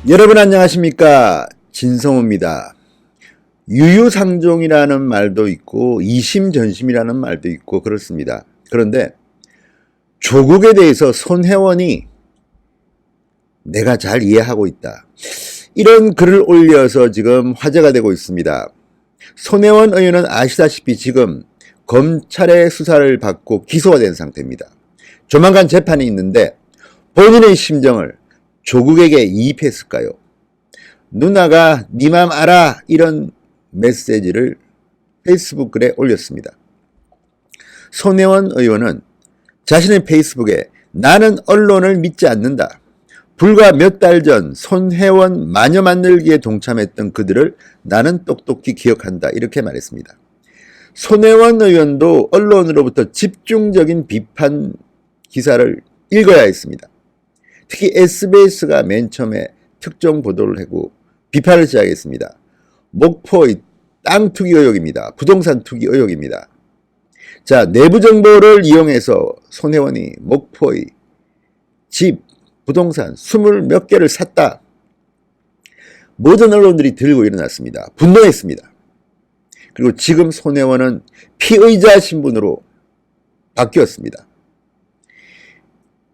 여러분 안녕하십니까, 진성호입니다. 유유상종이라는 말도 있고 이심전심이라는 말도 있고 그렇습니다. 그런데 조국에 대해서 손혜원이 내가 잘 이해하고 있다, 이런 글을 올려서 지금 화제가 되고 있습니다. 손혜원 의원은 아시다시피 지금 검찰의 수사를 받고 기소가 된 상태입니다. 조만간 재판이 있는데 본인의 심정을 조국에게 이입했을까요? 누나가 네 맘 알아, 이런 메시지를 페이스북 글에 올렸습니다. 손혜원 의원은 자신의 페이스북에 나는 언론을 믿지 않는다, 불과 몇 달 전 손혜원 마녀 만들기에 동참했던 그들을 나는 똑똑히 기억한다, 이렇게 말했습니다. 손혜원 의원도 언론으로부터 집중적인 비판 기사를 읽어야 했습니다. 특히 SBS가 맨 처음에 특정 보도를 하고 비판을 시작했습니다. 목포의 땅 투기 의혹입니다. 부동산 투기 의혹입니다. 자, 내부 정보를 이용해서 손혜원이 목포의 집, 부동산 20몇 개를 샀다. 모든 언론들이 들고 일어났습니다. 분노했습니다. 그리고 지금 손혜원은 피의자 신분으로 바뀌었습니다.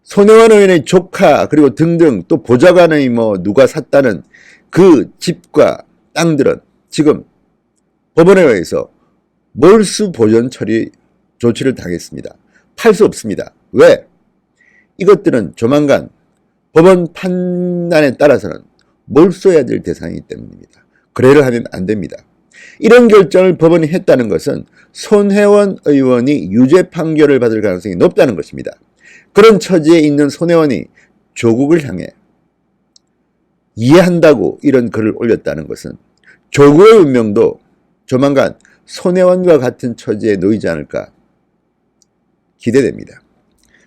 손혜원 의원의 조카 그리고 등등 또 보좌관의 누가 샀다는 그 집과 땅들은 지금 법원에 의해서 몰수 보전 처리 조치를 당했습니다. 팔 수 없습니다. 왜? 이것들은 조만간 법원 판단에 따라서는 몰수해야 될 대상이기 때문입니다. 거래를 하면 안 됩니다. 이런 결정을 법원이 했다는 것은 손혜원 의원이 유죄 판결을 받을 가능성이 높다는 것입니다. 그런 처지에 있는 손혜원이 조국을 향해 이해한다고 이런 글을 올렸다는 것은 조국의 운명도 조만간 손혜원과 같은 처지에 놓이지 않을까 기대됩니다.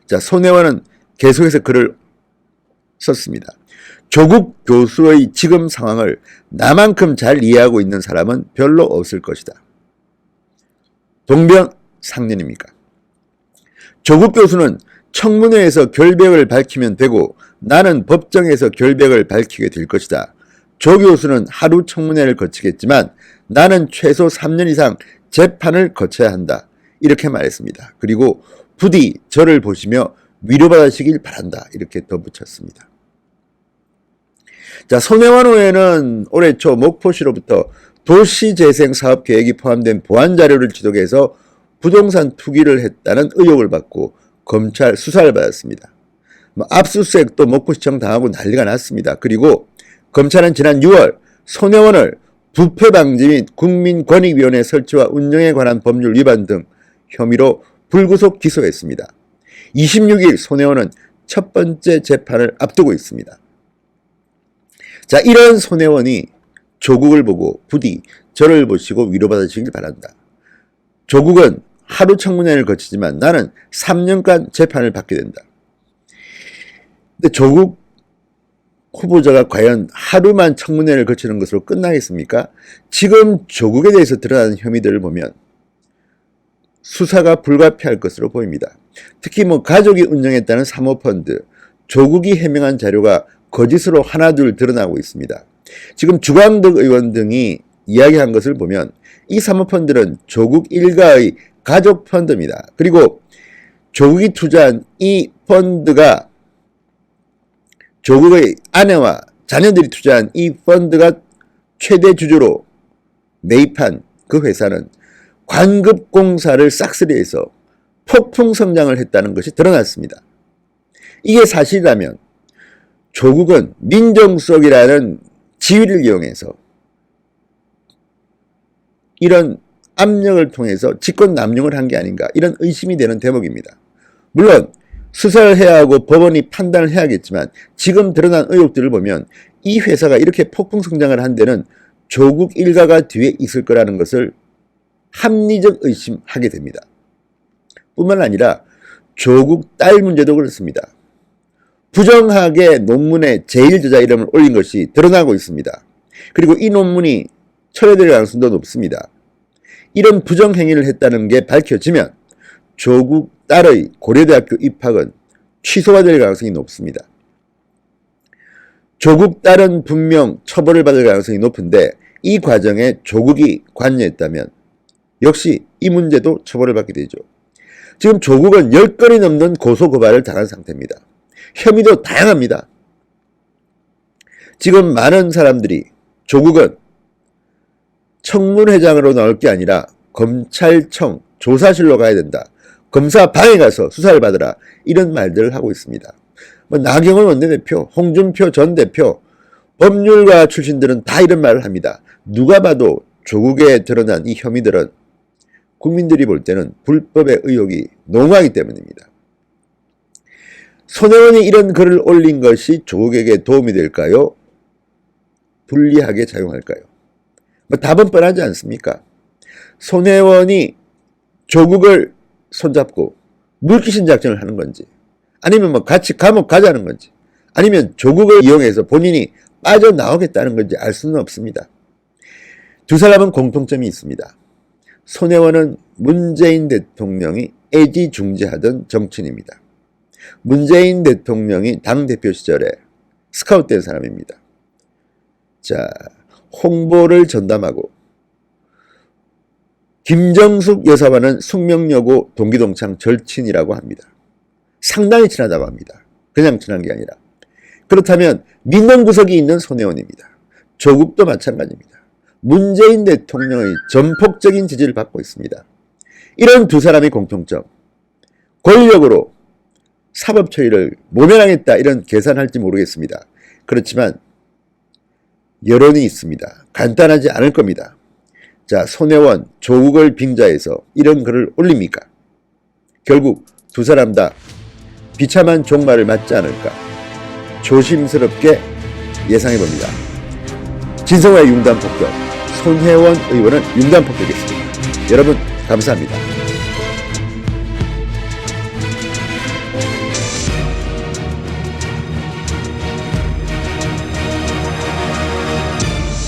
자, 손혜원은 계속해서 글을 썼습니다. 조국 교수의 지금 상황을 나만큼 잘 이해하고 있는 사람은 별로 없을 것이다. 동병상련입니까? 조국 교수는 청문회에서 결백을 밝히면 되고 나는 법정에서 결백을 밝히게 될 것이다. 조 교수는 하루 청문회를 거치겠지만 나는 최소 3년 이상 재판을 거쳐야 한다, 이렇게 말했습니다. 그리고 부디 저를 보시며 위로받으시길 바란다, 이렇게 덧붙였습니다. 자, 손혜원 의원은 올해 초 목포시로부터 도시재생사업계획이 포함된 보안자료를 지독해서 부동산 투기를 했다는 의혹을 받고 검찰 수사를 받았습니다. 압수수색도 목포시청 당하고 난리가 났습니다. 그리고 검찰은 지난 6월 손혜원을 부패방지 및 국민권익위원회 설치와 운영에 관한 법률 위반 등 혐의로 불구속 기소했습니다. 26일 손혜원은 첫 번째 재판을 앞두고 있습니다. 자, 이런 손혜원이 조국을 보고 부디 저를 보시고 위로받으시길 바란다. 조국은 하루 청문회를 거치지만 나는 3년간 재판을 받게 된다. 근데 조국 후보자가 과연 하루만 청문회를 거치는 것으로 끝나겠습니까? 지금 조국에 대해서 드러나는 혐의들을 보면 수사가 불가피할 것으로 보입니다. 특히 가족이 운영했다는 사모펀드, 조국이 해명한 자료가 거짓으로 하나둘 드러나고 있습니다. 지금 주광덕 의원 등이 이야기한 것을 보면 이 사모펀드는 조국 일가의 가족 펀드입니다. 그리고 조국이 투자한 이 펀드가 조국의 아내와 자녀들이 투자한 이 펀드가 최대 주주로 매입한 그 회사는 관급공사를 싹쓸이해서 폭풍 성장을 했다는 것이 드러났습니다. 이게 사실이라면 조국은 민정수석이라는 지위를 이용해서 이런 압력을 통해서 직권 남용을 한 게 아닌가, 이런 의심이 되는 대목입니다. 물론 수사를 해야 하고 법원이 판단을 해야겠지만 지금 드러난 의혹들을 보면 이 회사가 이렇게 폭풍 성장을 한 데는 조국 일가가 뒤에 있을 거라는 것을 합리적 의심하게 됩니다. 뿐만 아니라 조국 딸 문제도 그렇습니다. 부정하게 논문에 제1저자 이름을 올린 것이 드러나고 있습니다. 그리고 이 논문이 철회될 가능성도 높습니다. 이런 부정행위를 했다는 게 밝혀지면 조국 딸의 고려대학교 입학은 취소가 될 가능성이 높습니다. 조국 딸은 분명 처벌을 받을 가능성이 높은데 이 과정에 조국이 관여했다면 역시 이 문제도 처벌을 받게 되죠. 지금 조국은 10건이 넘는 고소고발을 당한 상태입니다. 혐의도 다양합니다. 지금 많은 사람들이 조국은 청문회장으로 나올 게 아니라 검찰청 조사실로 가야 된다. 검사 방에 가서 수사를 받으라. 이런 말들을 하고 있습니다. 나경원 원내대표, 홍준표 전 대표, 법률가 출신들은 다 이런 말을 합니다. 누가 봐도 조국에 드러난 이 혐의들은 국민들이 볼 때는 불법의 의혹이 농후하기 때문입니다. 손혜원이 이런 글을 올린 것이 조국에게 도움이 될까요? 불리하게 작용할까요? 답은 뻔하지 않습니까? 손혜원이 조국을 손잡고 물귀신 작전을 하는 건지, 아니면 같이 감옥 가자는 건지, 아니면 조국을 이용해서 본인이 빠져나오겠다는 건지 알 수는 없습니다. 두 사람은 공통점이 있습니다. 손혜원은 문재인 대통령이 애지중지하던 정치인입니다. 문재인 대통령이 당대표 시절에 스카웃된 사람입니다. 자, 홍보를 전담하고 김정숙 여사와는 숙명여고 동기동창 절친이라고 합니다. 상당히 친하다고 합니다. 그냥 친한 게 아니라. 그렇다면 민원구석이 있는 손혜원입니다. 조국도 마찬가지입니다. 문재인 대통령의 전폭적인 지지를 받고 있습니다. 이런 두 사람의 공통점, 권력으로 사법 처리를 모면하겠다 이런 계산할지 모르겠습니다. 그렇지만 여론이 있습니다. 간단하지 않을 겁니다. 자, 손혜원, 조국을 빙자해서 이런 글을 올립니까? 결국 두 사람 다 비참한 종말을 맞지 않을까 조심스럽게 예상해봅니다. 진성호의 융단폭격, 손혜원 의원은 융단폭격했습니다. 여러분 감사합니다.